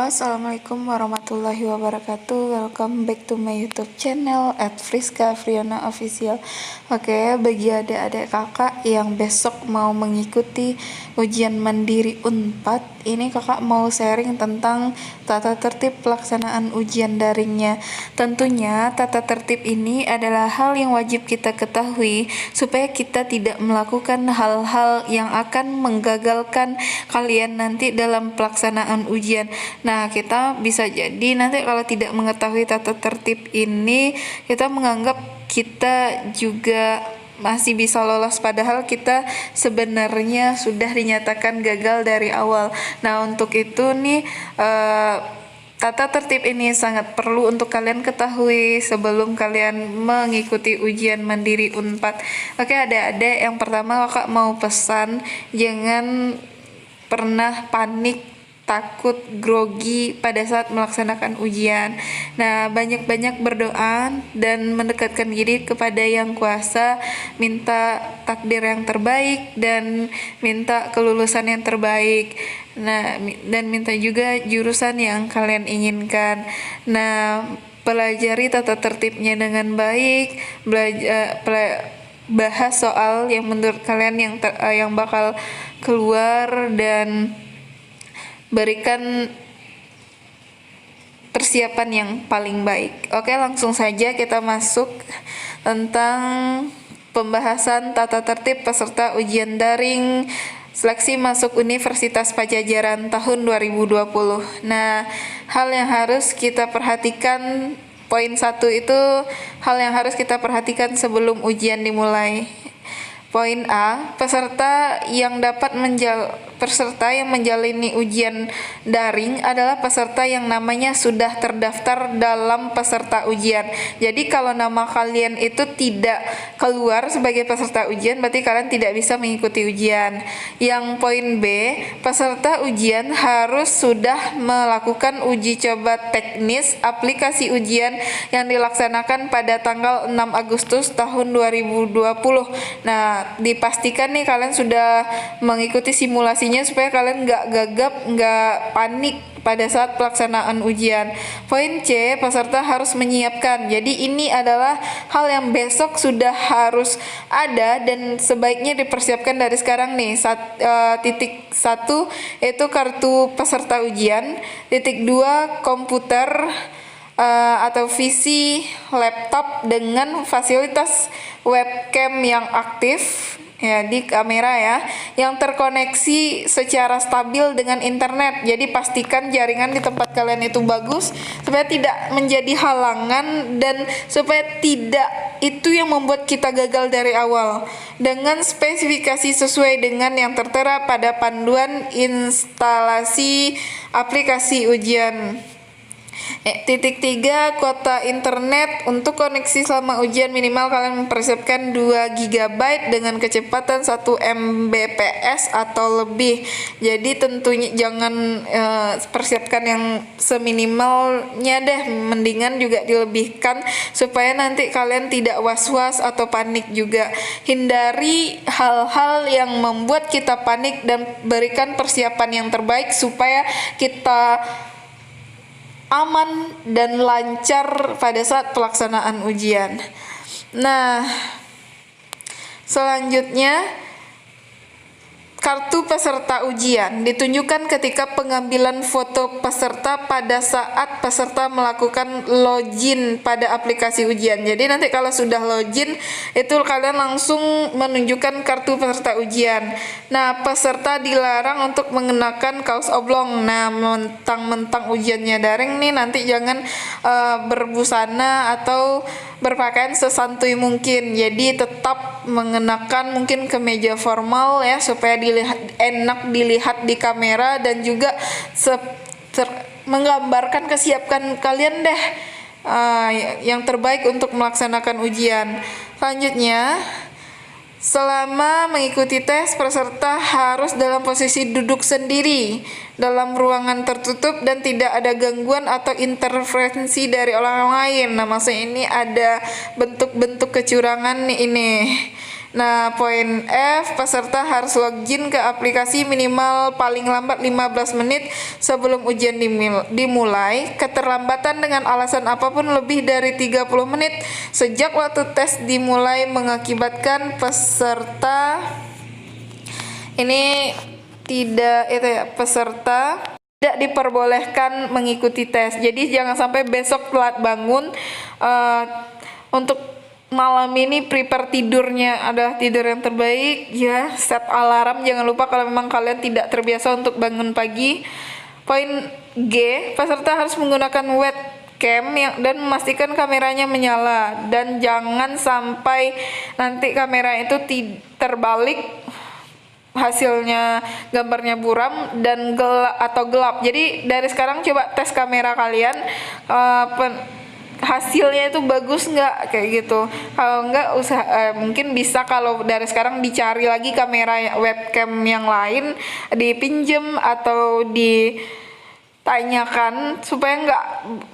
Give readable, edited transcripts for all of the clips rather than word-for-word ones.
Halo, assalamualaikum warahmatullahi wabarakatuh. Welcome back to my YouTube channel @friska_friona official. Oke, bagi adik-adik kakak yang besok mau mengikuti ujian mandiri Unpad, ini kakak mau sharing tentang tata tertib pelaksanaan ujian daringnya. Tentunya tata tertib ini adalah hal yang wajib kita ketahui supaya kita tidak melakukan hal-hal yang akan menggagalkan kalian nanti dalam pelaksanaan ujian. Nah, kita bisa jadi nanti kalau tidak mengetahui tata tertib ini, kita menganggap kita juga masih bisa lolos, padahal kita sebenarnya sudah dinyatakan gagal dari awal. Nah, untuk itu nih tata tertib ini sangat perlu untuk kalian ketahui sebelum kalian mengikuti ujian mandiri Unpad. Oke, adik-adik, yang pertama kakak mau pesan, jangan pernah panik, takut, grogi pada saat melaksanakan ujian. Nah, banyak-banyak berdoa dan mendekatkan diri kepada Yang Kuasa, minta takdir yang terbaik dan minta kelulusan yang terbaik. Nah, dan minta juga jurusan yang kalian inginkan. Nah, pelajari tata tertibnya dengan baik, bahas soal yang menurut kalian yang bakal keluar, dan berikan persiapan yang paling baik. Oke, langsung saja kita masuk tentang pembahasan tata tertib peserta ujian daring seleksi masuk Universitas Padjadjaran tahun 2020. Nah, hal yang harus kita perhatikan, poin 1 itu hal yang harus kita perhatikan sebelum ujian dimulai. Poin A, peserta yang menjalani ujian daring adalah peserta yang namanya sudah terdaftar dalam peserta ujian. Jadi kalau nama kalian itu tidak keluar sebagai peserta ujian, berarti kalian tidak bisa mengikuti ujian. Yang poin B, peserta ujian harus sudah melakukan uji coba teknis aplikasi ujian yang dilaksanakan pada tanggal 6 Agustus tahun 2020. Nah, dipastikan nih kalian sudah mengikuti simulasinya supaya kalian nggak gagap, nggak panik pada saat pelaksanaan ujian. Poin C, peserta harus menyiapkan. Jadi ini adalah hal yang besok sudah harus ada dan sebaiknya dipersiapkan dari sekarang nih. Titik 1 itu kartu peserta ujian. Titik 2, komputer atau PC laptop dengan fasilitas webcam yang aktif ya di kamera ya, yang terkoneksi secara stabil dengan internet. Jadi pastikan jaringan di tempat kalian itu bagus supaya tidak menjadi halangan dan supaya tidak itu yang membuat kita gagal dari awal. Dengan spesifikasi sesuai dengan yang tertera pada panduan instalasi aplikasi ujian. Titik 3, kuota internet untuk koneksi selama ujian minimal kalian mempersiapkan 2 GB dengan kecepatan 1 Mbps atau lebih. Jadi tentunya jangan persiapkan yang seminimalnya deh, mendingan juga dilebihkan supaya nanti kalian tidak was-was atau panik juga. Hindari hal-hal yang membuat kita panik dan berikan persiapan yang terbaik supaya kita aman dan lancar pada saat pelaksanaan ujian. Nah, selanjutnya kartu peserta ujian ditunjukkan ketika pengambilan foto peserta pada saat peserta melakukan login pada aplikasi ujian. Jadi nanti kalau sudah login itu kalian langsung menunjukkan kartu peserta ujian. Nah, peserta dilarang untuk mengenakan kaos oblong. Nah, mentang-mentang ujiannya daring nih, nanti jangan berbusana atau berpakaian sesantuy mungkin. Jadi tetap mengenakan mungkin kemeja formal ya, supaya enak dilihat di kamera dan juga menggambarkan kesiapan kalian deh yang terbaik untuk melaksanakan ujian. Selanjutnya, selama mengikuti tes, peserta harus dalam posisi duduk sendiri dalam ruangan tertutup dan tidak ada gangguan atau interferensi dari orang lain. Nah, maksudnya ini ada bentuk-bentuk kecurangan nih ini. Nah, poin F, peserta harus login ke aplikasi minimal paling lambat 15 menit sebelum ujian dimulai. Keterlambatan dengan alasan apapun lebih dari 30 menit sejak waktu tes dimulai mengakibatkan peserta ini peserta tidak diperbolehkan mengikuti tes. Jadi jangan sampai besok telat bangun. Untuk malam ini prepare tidurnya adalah tidur yang terbaik ya, set alarm, jangan lupa kalau memang kalian tidak terbiasa untuk bangun pagi. Poin G, peserta harus menggunakan webcam dan memastikan kameranya menyala, dan jangan sampai nanti kamera itu terbalik, hasilnya gambarnya buram dan gelap. Jadi dari sekarang coba tes kamera kalian, hasilnya itu bagus nggak kayak gitu. Kalau nggak mungkin bisa kalau dari sekarang dicari lagi kamera webcam yang lain, dipinjem atau ditanyakan supaya nggak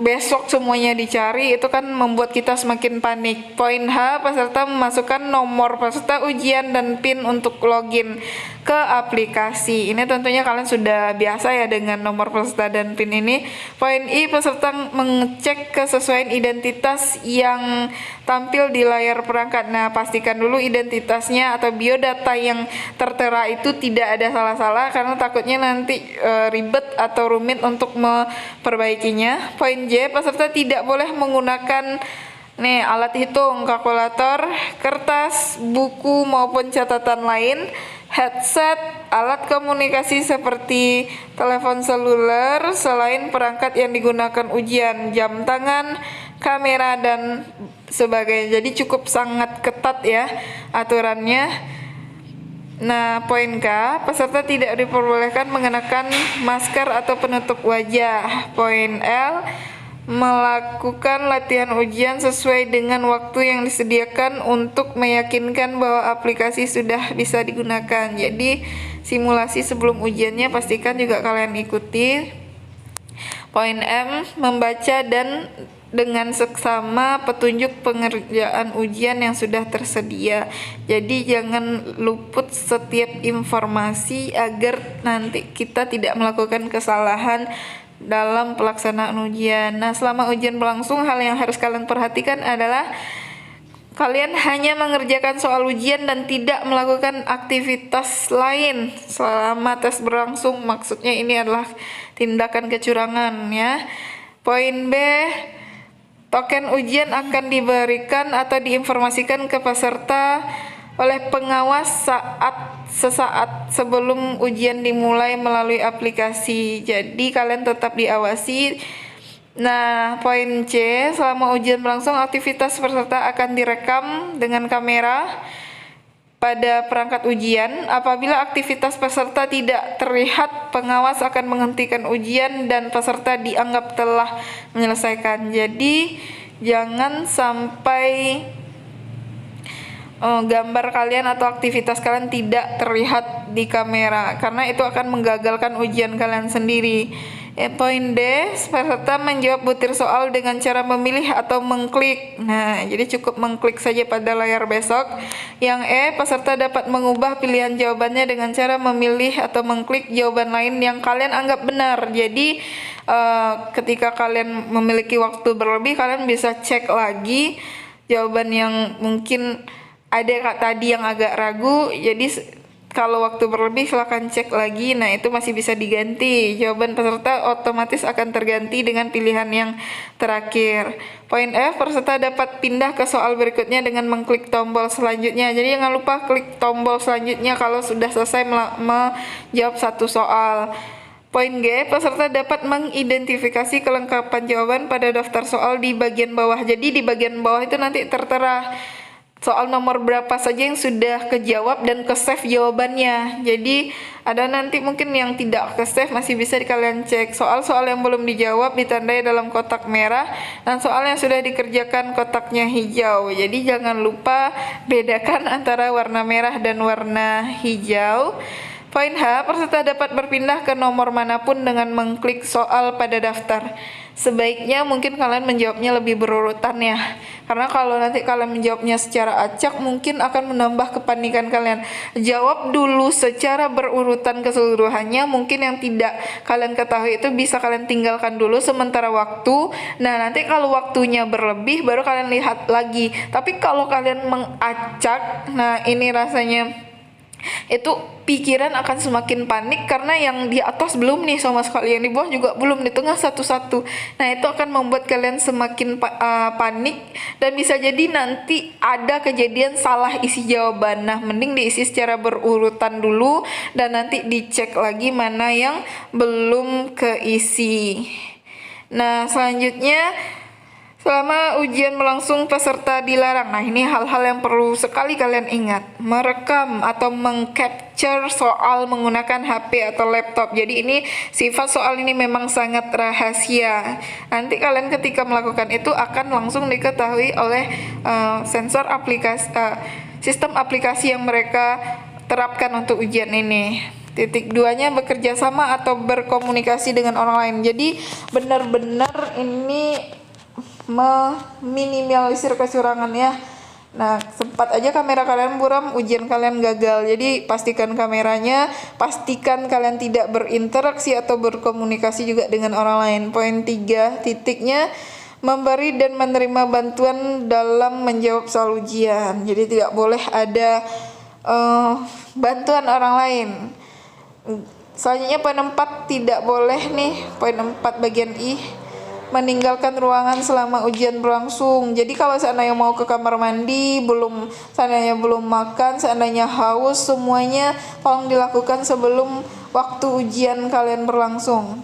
besok semuanya dicari, itu kan membuat kita semakin panik. Poin H, peserta memasukkan nomor peserta ujian dan PIN untuk login ke aplikasi. Ini tentunya kalian sudah biasa ya dengan nomor peserta dan PIN ini. Poin I, peserta mengecek kesesuaian identitas yang tampil di layar perangkat. Nah, pastikan dulu identitasnya atau biodata yang tertera itu tidak ada salah-salah, karena takutnya nanti ribet atau rumit untuk memperbaikinya. Poin J, peserta tidak boleh menggunakan alat hitung, kalkulator, kertas, buku maupun catatan lain, headset, alat komunikasi seperti telepon seluler selain perangkat yang digunakan ujian, jam tangan, kamera dan sebagainya. Jadi cukup sangat ketat ya aturannya. Nah, poin K, peserta tidak diperbolehkan mengenakan masker atau penutup wajah. Poin L, melakukan latihan ujian sesuai dengan waktu yang disediakan untuk meyakinkan bahwa aplikasi sudah bisa digunakan. Jadi simulasi sebelum ujiannya pastikan juga kalian ikuti. Poin M, membaca dan dengan seksama petunjuk pengerjaan ujian yang sudah tersedia. Jadi jangan luput setiap informasi agar nanti kita tidak melakukan kesalahan dalam pelaksanaan ujian. Nah, selama ujian berlangsung, hal yang harus kalian perhatikan adalah kalian hanya mengerjakan soal ujian dan tidak melakukan aktivitas lain selama tes berlangsung. Maksudnya ini adalah tindakan kecurangan ya. Poin B, token ujian akan diberikan atau diinformasikan ke peserta oleh pengawas sesaat sebelum ujian dimulai melalui aplikasi. Jadi kalian tetap diawasi. Nah, poin C, selama ujian berlangsung aktivitas peserta akan direkam dengan kamera pada perangkat ujian. Apabila aktivitas peserta tidak terlihat, pengawas akan menghentikan ujian dan peserta dianggap telah menyelesaikan. Jadi jangan sampai gambar kalian atau aktivitas kalian tidak terlihat di kamera, karena itu akan menggagalkan ujian kalian sendiri. Poin D, peserta menjawab butir soal dengan cara memilih atau mengklik. Nah, jadi cukup mengklik saja pada layar besok. Yang E, peserta dapat mengubah pilihan jawabannya dengan cara memilih atau mengklik jawaban lain yang kalian anggap benar. Jadi ketika kalian memiliki waktu berlebih, kalian bisa cek lagi jawaban yang mungkin ada tadi yang agak ragu. Jadi kalau waktu berlebih silahkan cek lagi. Nah, itu masih bisa diganti. Jawaban peserta otomatis akan terganti dengan pilihan yang terakhir. Poin F, peserta dapat pindah ke soal berikutnya dengan mengklik tombol selanjutnya. Jadi jangan lupa klik tombol selanjutnya kalau sudah selesai menjawab satu soal. Poin G, peserta dapat mengidentifikasi kelengkapan jawaban pada daftar soal di bagian bawah. Jadi di bagian bawah itu nanti tertera soal nomor berapa saja yang sudah kejawab dan ke-save jawabannya. Jadi ada nanti mungkin yang tidak ke-save, masih bisa kalian cek. Soal-soal yang belum dijawab ditandai dalam kotak merah, dan soal yang sudah dikerjakan kotaknya hijau. Jadi jangan lupa bedakan antara warna merah dan warna hijau. Poin H, peserta dapat berpindah ke nomor manapun dengan mengklik soal pada daftar. sebaiknya mungkin kalian menjawabnya lebih berurutan ya. Karena kalau nanti kalian menjawabnya secara acak mungkin akan menambah kepanikan kalian. Jawab dulu secara berurutan keseluruhannya, mungkin yang tidak kalian ketahui itu bisa kalian tinggalkan dulu sementara waktu. Nah, nanti kalau waktunya berlebih baru kalian lihat lagi. Tapi kalau kalian mengacak, nah ini rasanya itu pikiran akan semakin panik karena yang di atas belum nih sama sekali, yang di bawah juga belum, di tengah satu-satu. Nah, itu akan membuat kalian semakin panik dan bisa jadi nanti ada kejadian salah isi jawaban. Nah, mending diisi secara berurutan dulu dan nanti dicek lagi mana yang belum keisi. Nah, selanjutnya, selama ujian berlangsung peserta dilarang. Nah, ini hal-hal yang perlu sekali kalian ingat. Merekam atau mengcapture soal menggunakan HP atau laptop. Jadi ini sifat soal ini memang sangat rahasia. Nanti kalian ketika melakukan itu akan langsung diketahui oleh sensor aplikasi, sistem aplikasi yang mereka terapkan untuk ujian ini. Titik duanya, bekerja sama atau berkomunikasi dengan orang lain. Jadi benar-benar ini meminimalisir kecurangan ya. Nah, sempat aja kamera kalian buram, ujian kalian gagal. Jadi pastikan kameranya, pastikan kalian tidak berinteraksi atau berkomunikasi juga dengan orang lain. Poin 3 titiknya, memberi dan menerima bantuan dalam menjawab soal ujian. Jadi tidak boleh ada bantuan orang lain. Selanjutnya poin 4, tidak boleh nih, poin 4 bagian I, meninggalkan ruangan selama ujian berlangsung. Jadi kalau seandainya mau ke kamar mandi, seandainya belum makan, seandainya haus, semuanya tolong dilakukan sebelum waktu ujian kalian berlangsung.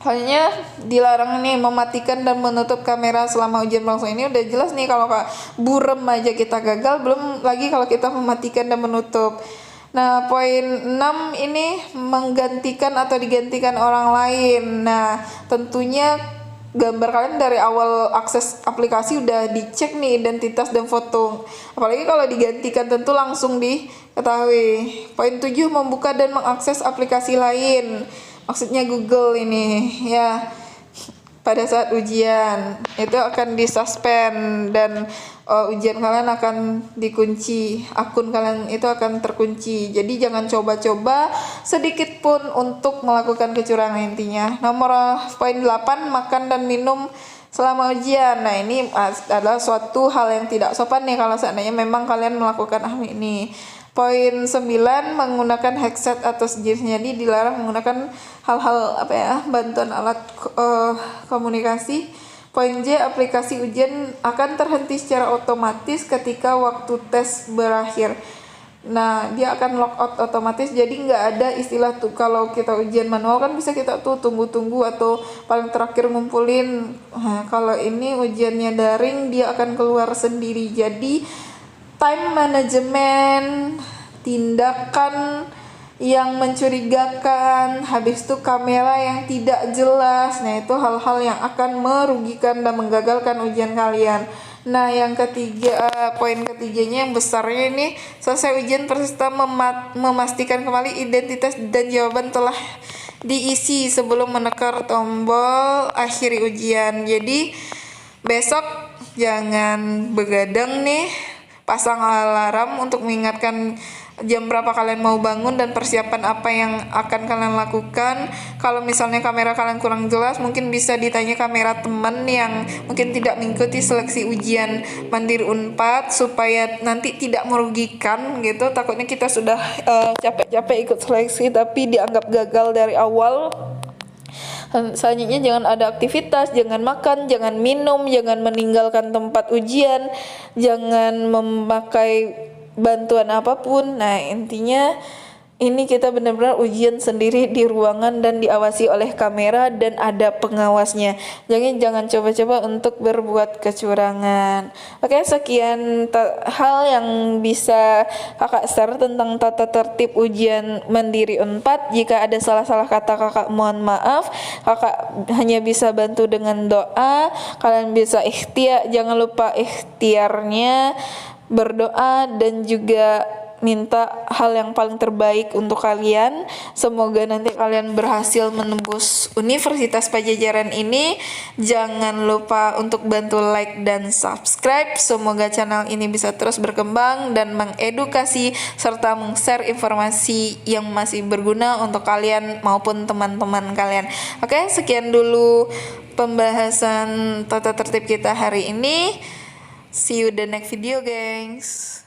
Hanya dilarang nih mematikan dan menutup kamera selama ujian berlangsung. Ini udah jelas nih, kalau burem aja kita gagal, belum lagi kalau kita mematikan dan menutup. Nah, poin 6 ini menggantikan atau digantikan orang lain. Nah, tentunya gambar kalian dari awal akses aplikasi udah dicek nih identitas dan foto. Apalagi kalau digantikan tentu langsung diketahui. Poin 7, membuka dan mengakses aplikasi lain. Maksudnya Google ini ya. Pada saat ujian itu akan disuspend dan ujian kalian akan dikunci, akun kalian itu akan terkunci. Jadi jangan coba-coba sedikit pun untuk melakukan kecurangan intinya. Nomor poin 8, makan dan minum selama ujian. Nah, ini adalah suatu hal yang tidak sopan nih kalau seandainya memang kalian melakukan hal ini. Poin 9, menggunakan headset atau sejenisnya. Jadi dilarang menggunakan hal-hal bantuan alat komunikasi. Poin J, aplikasi ujian akan terhenti secara otomatis ketika waktu tes berakhir. Nah, dia akan logout otomatis, jadi nggak ada istilah tuh kalau kita ujian manual kan bisa kita tuh tunggu-tunggu atau paling terakhir ngumpulin. Nah, kalau ini ujiannya daring, dia akan keluar sendiri. Jadi time management, tindakan yang mencurigakan, habis itu kamera yang tidak jelas. Nah, itu hal-hal yang akan merugikan dan menggagalkan ujian kalian. Nah, yang ketiga, poin ketiganya yang besarnya ini, selesai ujian peserta memastikan kembali identitas dan jawaban telah diisi sebelum menekan tombol akhiri ujian. Jadi besok jangan begadang nih, pasang alarm untuk mengingatkan jam berapa kalian mau bangun dan persiapan apa yang akan kalian lakukan. Kalau misalnya kamera kalian kurang jelas, mungkin bisa ditanya kamera teman yang mungkin tidak mengikuti seleksi ujian Mandiri Unpad supaya nanti tidak merugikan gitu. Takutnya kita sudah capek-capek ikut seleksi tapi dianggap gagal dari awal. Selanjutnya, jangan ada aktivitas, jangan makan, jangan minum, jangan meninggalkan tempat ujian, jangan memakai bantuan apapun. Nah, intinya ini kita benar-benar ujian sendiri di ruangan dan diawasi oleh kamera dan ada pengawasnya. Jangan coba-coba untuk berbuat kecurangan. Oke, sekian hal yang bisa kakak share tentang tata tertib ujian Mandiri Unpad. Jika ada salah-salah kata kakak mohon maaf. Kakak hanya bisa bantu dengan doa. Kalian bisa ikhtiar, jangan lupa ikhtiarnya, berdoa dan juga minta hal yang paling terbaik untuk kalian. Semoga nanti kalian berhasil menembus Universitas Pajajaran ini. Jangan lupa untuk bantu like dan subscribe. Semoga channel ini bisa terus berkembang dan mengedukasi serta meng-share informasi yang masih berguna untuk kalian maupun teman-teman kalian. Oke, sekian dulu pembahasan tata tertib kita hari ini. See you the next video, gengs.